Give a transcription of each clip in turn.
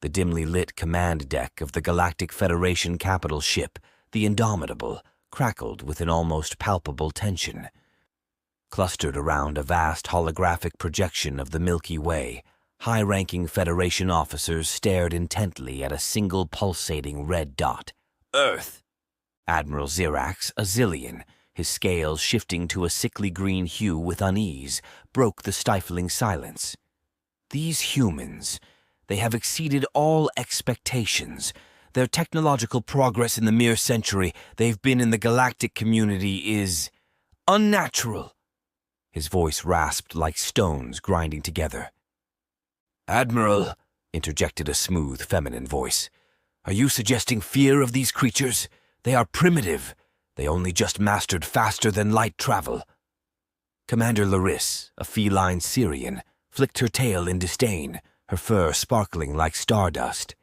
The dimly lit command deck of the Galactic Federation capital ship, the Indomitable, crackled with an almost palpable tension. Clustered around a vast holographic projection of the Milky Way, high-ranking Federation officers stared intently at a single pulsating red dot. Earth! Admiral Xirax, a Zillion, his scales shifting to a sickly green hue with unease, broke the stifling silence. These humans, they have exceeded all expectations. Their technological progress in the mere century they've been in the galactic community is unnatural. His voice rasped like stones grinding together. Admiral, interjected a smooth, feminine voice, are you suggesting fear of these creatures? They are primitive. They only just mastered faster-than-light travel. Commander Laris, a feline Syrian, flicked her tail in disdain, her fur sparkling like stardust.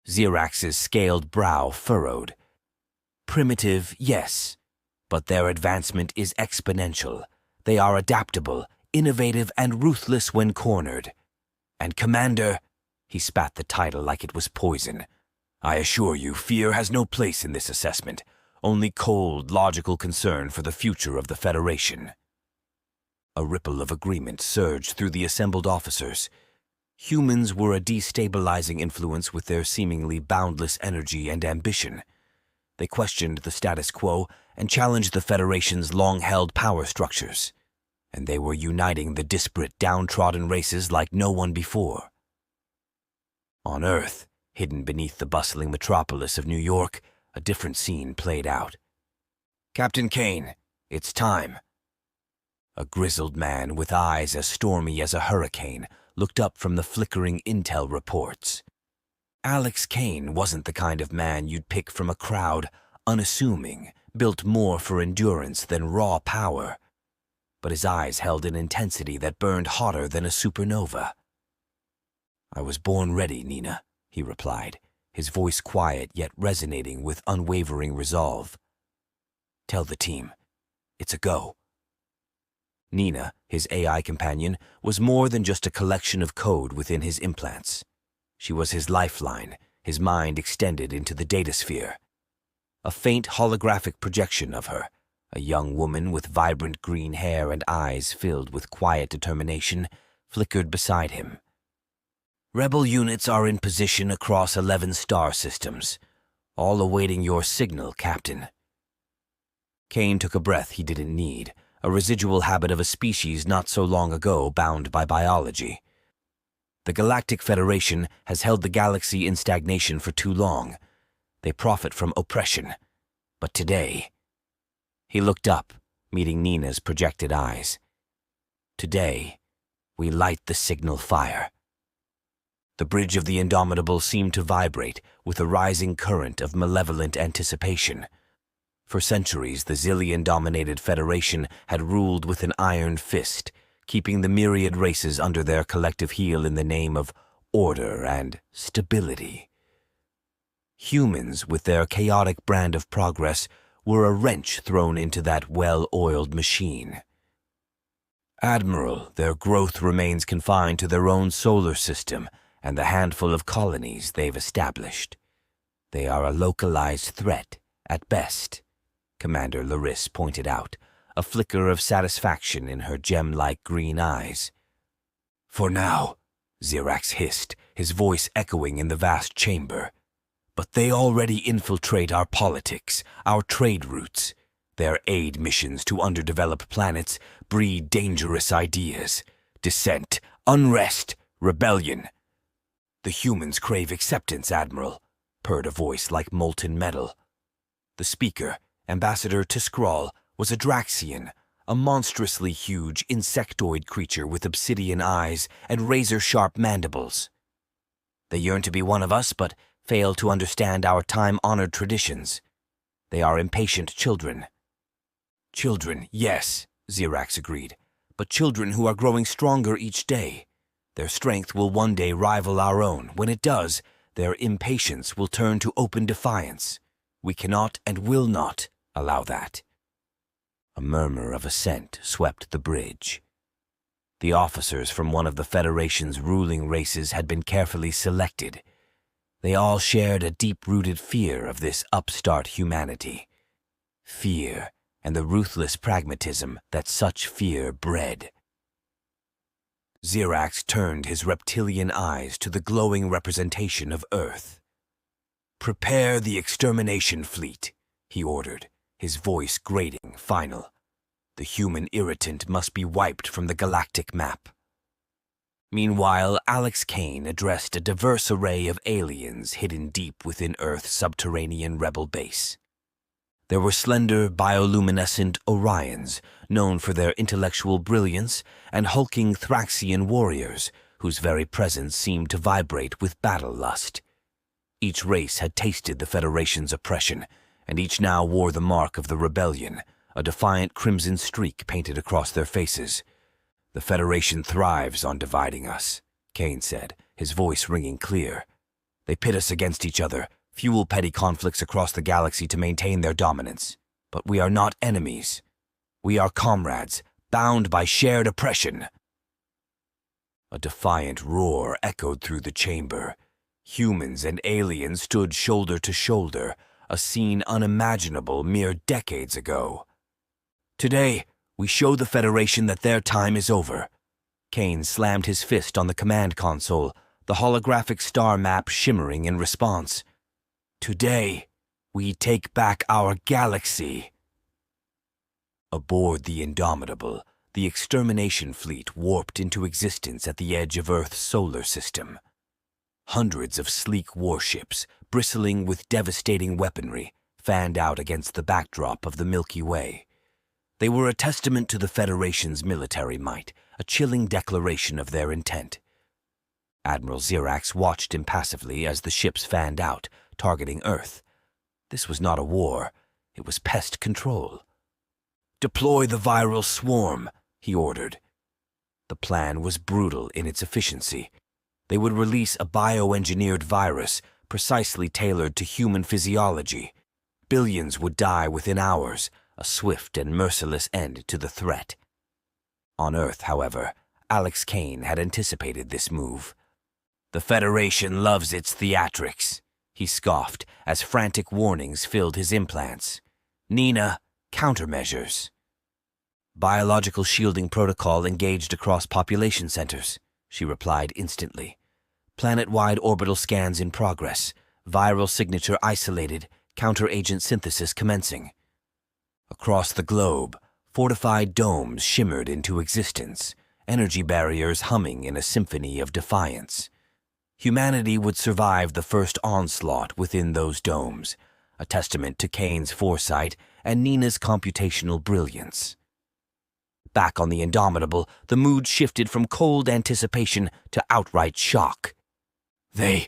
Xirax's scaled brow furrowed. Primitive, yes, but their advancement is exponential. They are adaptable, innovative, and ruthless when cornered. And Commander, he spat the title like it was poison, I assure you, fear has no place in this assessment, only cold, logical concern for the future of the Federation. A ripple of agreement surged through the assembled officers. Humans were a destabilizing influence with their seemingly boundless energy and ambition. They questioned the status quo and challenged the Federation's long-held power structures. And they were uniting the disparate, downtrodden races like no one before. On Earth, hidden beneath the bustling metropolis of New York, a different scene played out. Captain Kane, it's time. A grizzled man with eyes as stormy as a hurricane looked up from the flickering intel reports. Alex Kane wasn't the kind of man you'd pick from a crowd, unassuming, built more for endurance than raw power. But his eyes held an intensity that burned hotter than a supernova. I was born ready, Nina, he replied, his voice quiet yet resonating with unwavering resolve. Tell the team, it's a go. Nina, his AI companion, was more than just a collection of code within his implants. She was his lifeline, his mind extended into the datasphere. A faint holographic projection of her, a young woman with vibrant green hair and eyes filled with quiet determination, flickered beside him. Rebel units are in position across 11 star systems, all awaiting your signal, Captain. Kane took a breath he didn't need, a residual habit of a species not so long ago bound by biology. The Galactic Federation has held the galaxy in stagnation for too long. They profit from oppression. But today... He looked up, meeting Nina's projected eyes. Today, we light the signal fire. The bridge of the Indomitable seemed to vibrate with a rising current of malevolent anticipation. For centuries, the Zillion-dominated Federation had ruled with an iron fist, keeping the myriad races under their collective heel in the name of order and stability. Humans, with their chaotic brand of progress, were a wrench thrown into that well-oiled machine. Admiral, their growth remains confined to their own solar system and the handful of colonies they've established. They are a localized threat, at best, Commander Laris pointed out, a flicker of satisfaction in her gem-like green eyes. For now, Xirax hissed, his voice echoing in the vast chamber. But they already infiltrate our politics, our trade routes. Their aid missions to underdeveloped planets breed dangerous ideas. Dissent, unrest, rebellion. The humans crave acceptance, Admiral, purred a voice like molten metal. The speaker, Ambassador Tiskrall, was a Draxian, a monstrously huge insectoid creature with obsidian eyes and razor-sharp mandibles. They yearn to be one of us, but fail to understand our time-honored traditions. They are impatient children. Children, yes, Xirax agreed, but children who are growing stronger each day. Their strength will one day rival our own. When it does, their impatience will turn to open defiance. We cannot and will not allow that. A murmur of assent swept the bridge. The officers from one of the Federation's ruling races had been carefully selected, They all shared a deep-rooted fear of this upstart humanity. Fear and the ruthless pragmatism that such fear bred. Xerax turned his reptilian eyes to the glowing representation of Earth. "Prepare the extermination fleet," he ordered, his voice grating, final. "The human irritant must be wiped from the galactic map." Meanwhile, Alex Kane addressed a diverse array of aliens hidden deep within Earth's subterranean rebel base. There were slender, bioluminescent Orions, known for their intellectual brilliance, and hulking Thraxian warriors, whose very presence seemed to vibrate with battle lust. Each race had tasted the Federation's oppression, and each now wore the mark of the rebellion, a defiant crimson streak painted across their faces. "The Federation thrives on dividing us," Kane said, his voice ringing clear. "They pit us against each other, fuel petty conflicts across the galaxy to maintain their dominance. But we are not enemies. We are comrades, bound by shared oppression." A defiant roar echoed through the chamber. Humans and aliens stood shoulder to shoulder, a scene unimaginable mere decades ago. "Today, we show the Federation that their time is over." Kane slammed his fist on the command console, the holographic star map shimmering in response. "Today, we take back our galaxy." Aboard the Indomitable, the extermination fleet warped into existence at the edge of Earth's solar system. Hundreds of sleek warships, bristling with devastating weaponry, fanned out against the backdrop of the Milky Way. They were a testament to the Federation's military might, a chilling declaration of their intent. Admiral Xerax watched impassively as the ships fanned out, targeting Earth. This was not a war, it was pest control. "Deploy the viral swarm," he ordered. The plan was brutal in its efficiency. They would release a bioengineered virus precisely tailored to human physiology. Billions would die within hours, a swift and merciless end to the threat. On Earth, however, Alex Kane had anticipated this move. "The Federation loves its theatrics," he scoffed as frantic warnings filled his implants. "Nina, countermeasures." "Biological shielding protocol engaged across population centers," she replied instantly. "Planet-wide orbital scans in progress. Viral signature isolated. Counter-agent synthesis commencing." Across the globe, fortified domes shimmered into existence, energy barriers humming in a symphony of defiance. Humanity would survive the first onslaught within those domes, a testament to Kane's foresight and Nina's computational brilliance. Back on the Indomitable, the mood shifted from cold anticipation to outright shock. They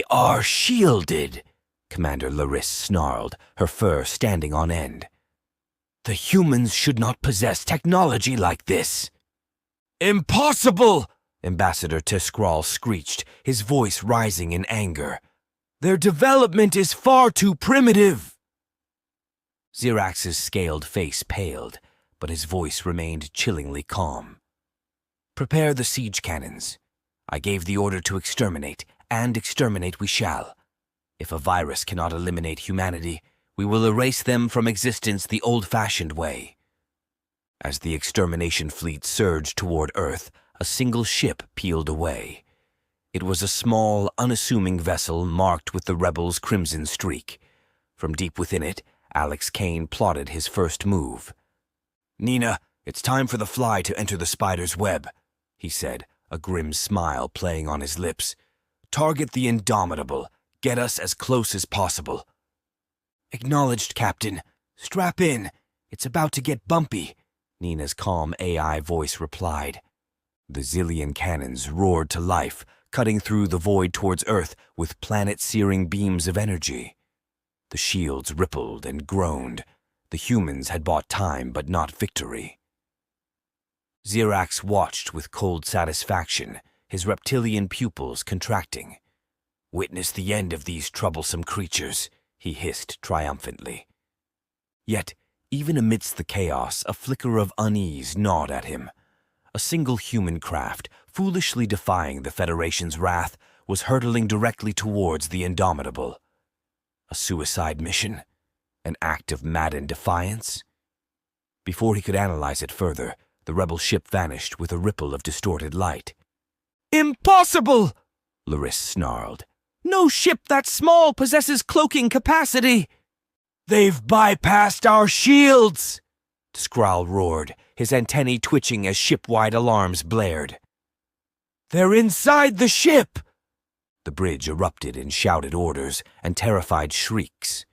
are shielded," Commander Laris snarled, her fur standing on end. "The humans should not possess technology like this." "Impossible!" Ambassador Tiscrawl screeched, his voice rising in anger. "Their development is far too primitive." Xerax's scaled face paled, but his voice remained chillingly calm. "Prepare the siege cannons. I gave the order to exterminate, and exterminate we shall. If a virus cannot eliminate humanity, we will erase them from existence the old-fashioned way." As the extermination fleet surged toward Earth, a single ship peeled away. It was a small, unassuming vessel marked with the rebels' crimson streak. From deep within it, Alex Kane plotted his first move. "Nina, it's time for the Fly to enter the spider's web," he said, a grim smile playing on his lips. "Target the Indomitable. Get us as close as possible." "Acknowledged, Captain. Strap in. It's about to get bumpy," Nina's calm AI voice replied. The zillion cannons roared to life, cutting through the void towards Earth with planet-searing beams of energy. The shields rippled and groaned. The humans had bought time but not victory. Xerax watched with cold satisfaction, his reptilian pupils contracting. "Witness the end of these troublesome creatures," he hissed triumphantly. Yet, even amidst the chaos, a flicker of unease gnawed at him. A single human craft, foolishly defying the Federation's wrath, was hurtling directly towards the Indomitable. A suicide mission? An act of maddened defiance? Before he could analyze it further, the rebel ship vanished with a ripple of distorted light. "Impossible!" Laris snarled. "No ship that small possesses cloaking capacity." "They've bypassed our shields!" Skrull roared, his antennae twitching as ship-wide alarms blared. "They're inside the ship!" The bridge erupted in shouted orders and terrified shrieks.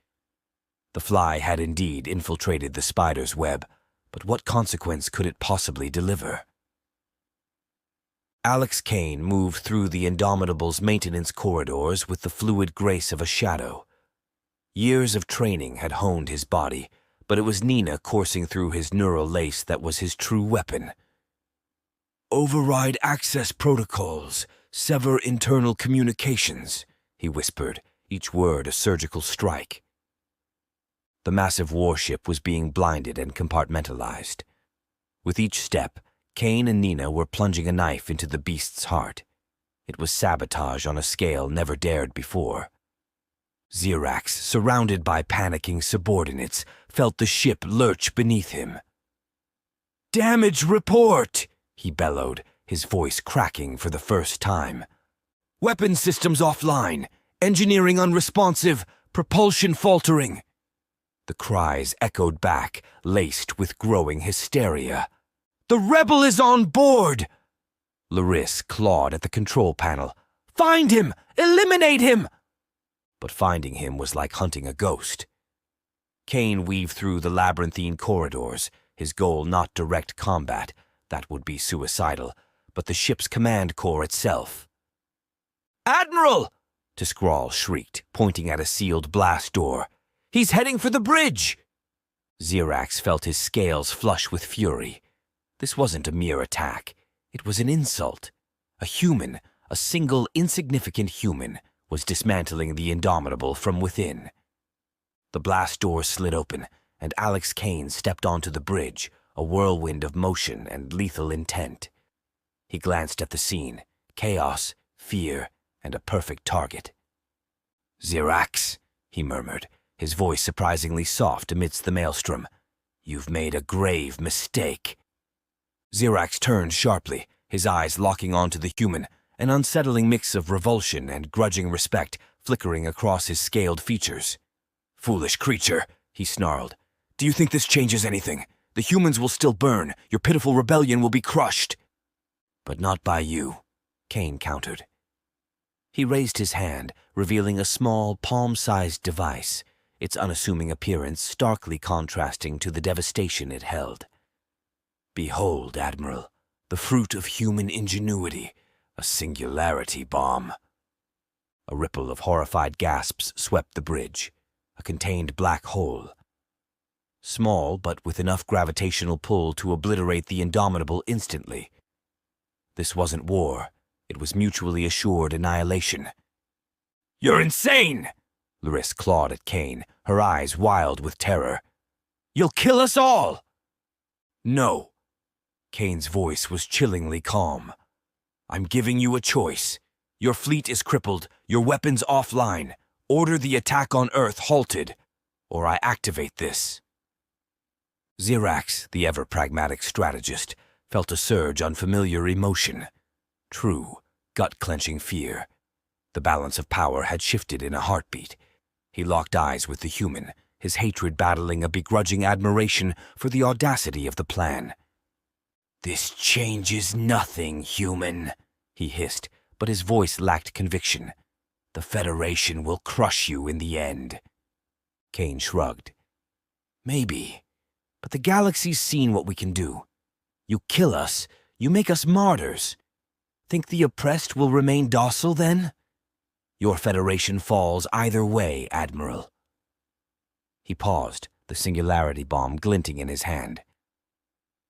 The fly had indeed infiltrated the spider's web, but what consequence could it possibly deliver? Alex Kane moved through the Indomitable's maintenance corridors with the fluid grace of a shadow. Years of training had honed his body, but it was Nina coursing through his neural lace that was his true weapon. "Override access protocols, sever internal communications," he whispered, each word a surgical strike. The massive warship was being blinded and compartmentalized. With each step, Kane and Nina were plunging a knife into the beast's heart. It was sabotage on a scale never dared before. Xerax, surrounded by panicking subordinates, felt the ship lurch beneath him. "Damage report!" he bellowed, his voice cracking for the first time. "Weapon systems offline, engineering unresponsive, propulsion faltering." The cries echoed back, laced with growing hysteria. "The rebel is on board!" Laris clawed at the control panel. "Find him! Eliminate him!" But finding him was like hunting a ghost. Kane weaved through the labyrinthine corridors, his goal not direct combat, that would be suicidal, but the ship's command core itself. "Admiral!" Skrull shrieked, pointing at a sealed blast door. "He's heading for the bridge!" Xerax felt his scales flush with fury. This wasn't a mere attack. It was an insult. A human, a single insignificant human, was dismantling the Indomitable from within. The blast door slid open, and Alex Kane stepped onto the bridge, a whirlwind of motion and lethal intent. He glanced at the scene, chaos, fear, and a perfect target. "Xerax," he murmured, his voice surprisingly soft amidst the maelstrom. "You've made a grave mistake." Xerax turned sharply, his eyes locking onto the human, an unsettling mix of revulsion and grudging respect flickering across his scaled features. "Foolish creature," he snarled. "Do you think this changes anything? The humans will still burn. Your pitiful rebellion will be crushed." "But not by you," Kane countered. He raised his hand, revealing a small, palm-sized device, its unassuming appearance starkly contrasting to the devastation it held. "Behold, Admiral, the fruit of human ingenuity, a singularity bomb." A ripple of horrified gasps swept the bridge, a contained black hole. Small, but with enough gravitational pull to obliterate the Indomitable instantly. This wasn't war. It was mutually assured annihilation. "You're insane!" Laris clawed at Kane, her eyes wild with terror. "You'll kill us all!" "No." Kane's voice was chillingly calm. "I'm giving you a choice. Your fleet is crippled, your weapons offline. Order the attack on Earth halted, or I activate this." Xerax, the ever-pragmatic strategist, felt a surge unfamiliar emotion. True, gut-clenching fear. The balance of power had shifted in a heartbeat. He locked eyes with the human, his hatred battling a begrudging admiration for the audacity of the plan. "This changes nothing, human," he hissed, but his voice lacked conviction. "The Federation will crush you in the end." Kane shrugged. "Maybe, but the galaxy's seen what we can do. You kill us, you make us martyrs. Think the oppressed will remain docile then? Your Federation falls either way, Admiral." He paused, the singularity bomb glinting in his hand.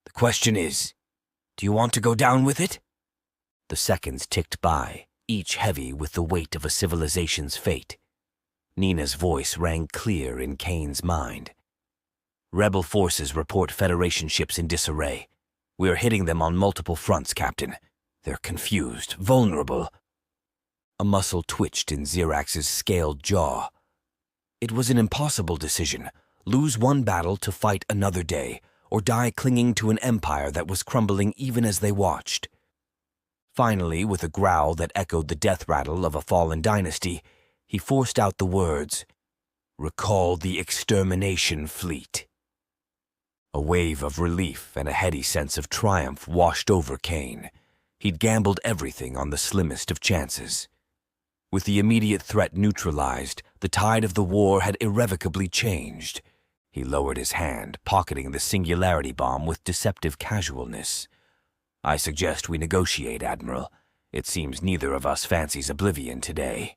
"The question is, do you want to go down with it?" The seconds ticked by, each heavy with the weight of a civilization's fate. Nina's voice rang clear in Kane's mind. "Rebel forces report Federation ships in disarray. We're hitting them on multiple fronts, Captain. They're confused, vulnerable." A muscle twitched in Xerax's scaled jaw. It was an impossible decision. Lose one battle to fight another day, or die clinging to an empire that was crumbling even as they watched. Finally, with a growl that echoed the death rattle of a fallen dynasty, he forced out the words, "Recall the extermination fleet." A wave of relief and a heady sense of triumph washed over Kane. He'd gambled everything on the slimmest of chances. With the immediate threat neutralized, the tide of the war had irrevocably changed. He lowered his hand, pocketing the singularity bomb with deceptive casualness. "I suggest we negotiate, Admiral. It seems neither of us fancies oblivion today."